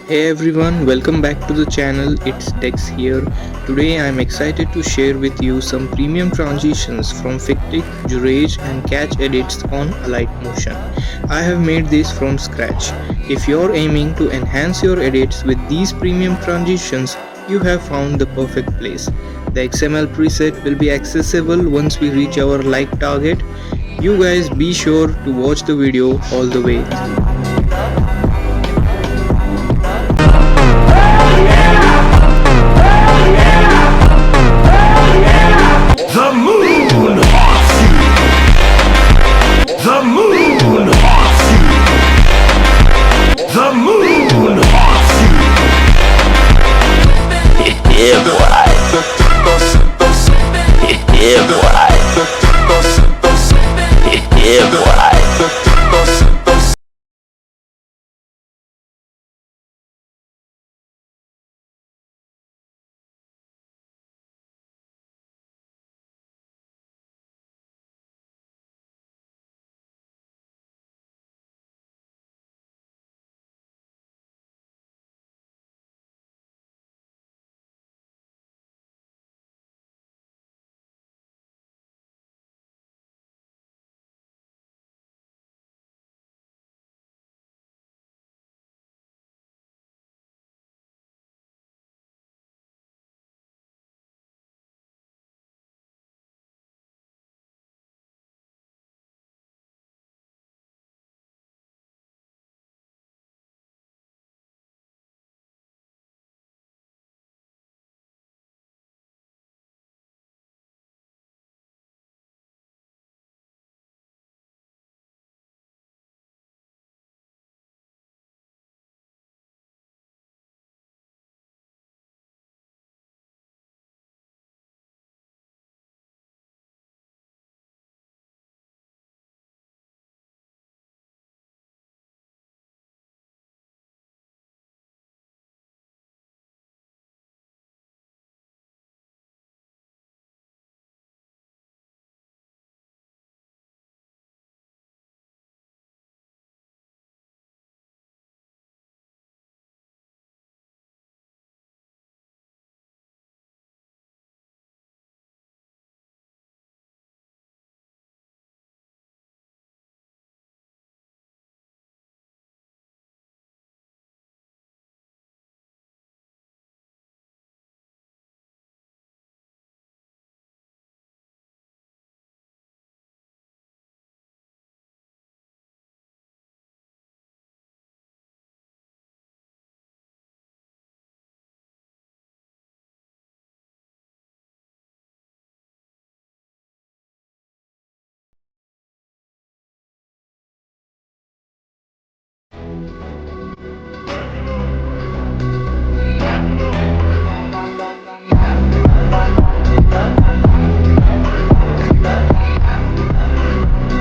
Hey everyone, welcome back to the channel. It's Tex here. Today I'm excited to share with you some premium transitions from Fictic, Juraij and Catch edits on Alight Motion. I have made this from scratch. If you're aiming to enhance your edits with these premium transitions, you have found the perfect place. The XML preset will be accessible once we reach our like target. You guys be sure to watch the video all the way.